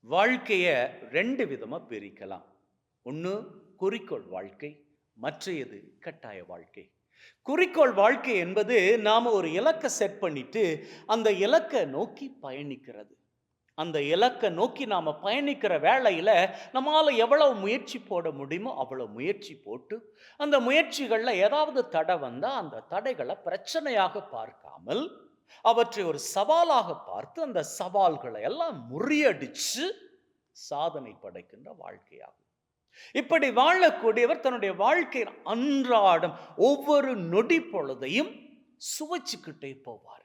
வாழ்க்கைய 2 விதமா பிரிக்கலாம். ஒண்ணு குறிக்கோள் வாழ்க்கை, மற்றையது கட்டாய வாழ்க்கை. குறிக்கோள் வாழ்க்கை என்பது நாம ஒரு இலக்க செட் பண்ணிட்டு, அந்த இலக்க நோக்கி பயணிக்கிறது. அந்த இலக்க நோக்கி நாம பயணிக்கிற வேளையில, நம்மால எவ்வளவு முயற்சி போட முடியுமோ, அவ்வளவு முயற்சி போட்டு, அந்த முயற்சிகள்ல ஏதாவது தடை வந்தா, அந்த தடைகள பிரச்சனையாக பார்க்காமல், அவற்றை ஒரு சவாலாக பார்த்து, அந்த சவால்களை எல்லாம் முறியடிச்சு, சாதனை படைக்கின்ற வாழ்க்கையாகும். இப்படி வாழக்கூடியவர் தன்னுடைய வாழ்க்கையின் அன்றாடம் ஒவ்வொரு நொடி பொழுதையும் சுவைச்சுக்கிட்டே போவார்.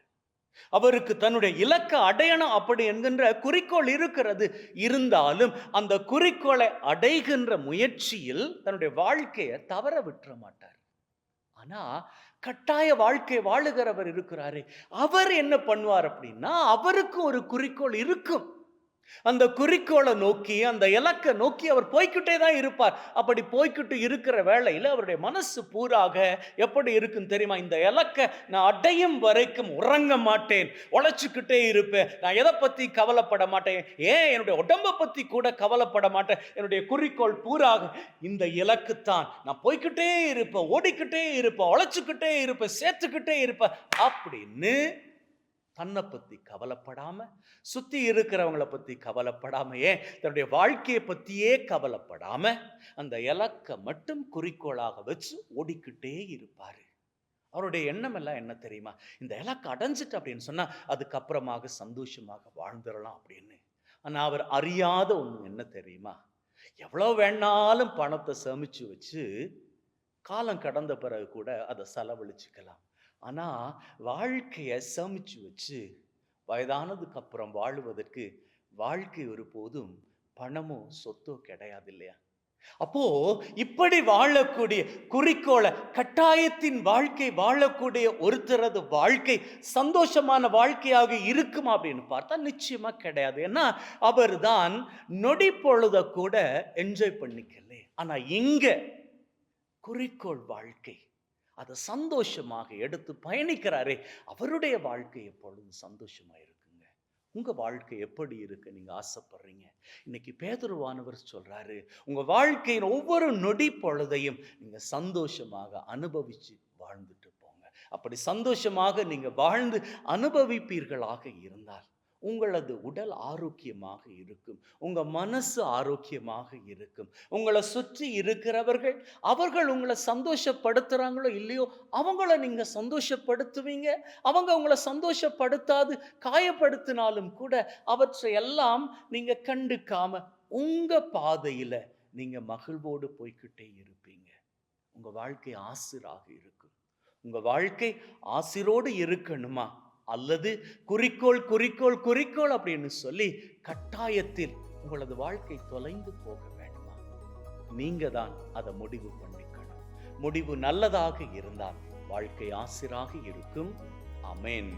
அவருக்கு தன்னுடைய இலக்க அடையணும் அப்படி என்கின்ற குறிக்கோள் இருக்கிறது. இருந்தாலும் அந்த குறிக்கோளை அடைகின்ற முயற்சியில் தன்னுடைய வாழ்க்கையை தவற விட்டுற மாட்டார். ஆனா கட்டாய வாழ்க்கை வாழுகிறவர் இருக்கிறாரே, அவர் என்ன பண்ணுவார் அப்படின்னா, அவருக்கு ஒரு குறிக்கோள் இருக்கும். அந்த குறிக்கோளை நோக்கி, அந்த இலக்க நோக்கி அவர் போய்க்கிட்டே தான் இருப்பார். அப்படி போய்க்கிட்டு இருக்கிற வேளையில அவருடைய மனசு பூராக எப்படி இருக்குன்னு தெரியுமா? இந்த இலக்க நான் அடையும் வரைக்கும் உறங்க மாட்டேன், உழைச்சுக்கிட்டே இருப்பேன். நான் எதை பத்தி கவலைப்பட மாட்டேன், ஏன் என்னுடைய உடம்பை பத்தி கூட கவலைப்பட மாட்டேன். என்னுடைய குறிக்கோள் பூராக இந்த இலக்குத்தான். நான் போய்க்கிட்டே இருப்பேன், ஓடிக்கிட்டே இருப்பேன், உழைச்சுக்கிட்டே இருப்பேன், சேர்த்துக்கிட்டே இருப்பேன் அப்படின்னு தன்னை பத்தி கவலைப்படாம, சுத்தி இருக்கிறவங்கள பத்தி கவலைப்படாம, ஏன் தன்னுடைய வாழ்க்கையை பத்தியே கவலைப்படாம, அந்த இலக்க மட்டும் குறிக்கோளாக வச்சு ஓடிக்கிட்டே இருப்பாரு. அவருடைய எண்ணம் எல்லாம் என்ன தெரியுமா? இந்த இலக்க அடைஞ்சிட்டு அப்படின்னு சொன்னா அதுக்கப்புறமாக சந்தோஷமாக வாழ்ந்துடலாம் அப்படின்னு. ஆனா அவர் அறியாத ஒண்ணு என்ன தெரியுமா? எவ்வளவு வேணாலும் பணத்தை சேமிச்சு வச்சு காலம் கடந்த பிறகு கூட அதை செலவழிச்சுக்கலாம். ஆனா வாழ்க்கைய சேமிச்சு வச்சு வயதானதுக்கு அப்புறம் வாழுவதற்கு வாழ்க்கை ஒருபோதும் பணமோ சொத்தோ கிடையாது இல்லையா? அப்போ இப்படி வாழக்கூடிய குறிக்கோளை கட்டாயத்தின் வாழ்க்கை வாழக்கூடிய ஒருத்தரது வாழ்க்கை சந்தோஷமான வாழ்க்கையாக இருக்குமா அப்படின்னு பார்த்தா நிச்சயமா கிடையாது. ஏன்னா அவர் தான் நொடி பொழுத கூட என்ஜாய் பண்ணிக்கல. ஆனா இங்க குறிக்கோள் வாழ்க்கை, அதை சந்தோஷமாக எடுத்து பயணிக்கிறாரே, அவருடைய வாழ்க்கை எப்பொழுதும் சந்தோஷமா இருக்குங்க. உங்க வாழ்க்கை எப்படி இருக்கு நீங்க ஆசைப்படுறீங்க? இன்னைக்கு பேதுருவானவர் சொல்றாரு, உங்க வாழ்க்கையின் ஒவ்வொரு நொடி பொழுதையும் நீங்க சந்தோஷமாக அனுபவிச்சு வாழ்ந்துட்டு போங்க. அப்படி சந்தோஷமாக நீங்க வாழ்ந்து அனுபவிப்பீர்களாக இருந்தால் உங்களது உடல் ஆரோக்கியமாக இருக்கும், உங்க மனசு ஆரோக்கியமாக இருக்கும். உங்களை சுற்றி இருக்கிறவர்கள், அவர்கள் உங்களை சந்தோஷப்படுத்துறாங்களோ இல்லையோ, அவங்கள நீங்க சந்தோஷப்படுத்துவீங்க. அவங்க உங்களை சந்தோஷப்படுத்தாது காயப்படுத்தினாலும் கூட அவற்றை எல்லாம் நீங்க கண்டுக்காம உங்க பாதையில நீங்க மகிழ்வோடு போய்கிட்டே இருப்பீங்க. உங்க வாழ்க்கை ஆசிராக இருக்கும். உங்க வாழ்க்கை ஆசிரோடு இருக்கணுமா? அல்லது குறிக்கோள் குறிக்கோள் குறிக்கோள் அப்படின்னு சொல்லி கட்டாயத்தில் உங்களது வாழ்க்கை தொலைந்து போக வேண்டுமா? நீங்க தான் அதை முடிவு பண்ணிக்கணும். முடிவு நல்லதாக இருந்தால் வாழ்க்கை ஆசிராக இருக்கும். ஆமென்.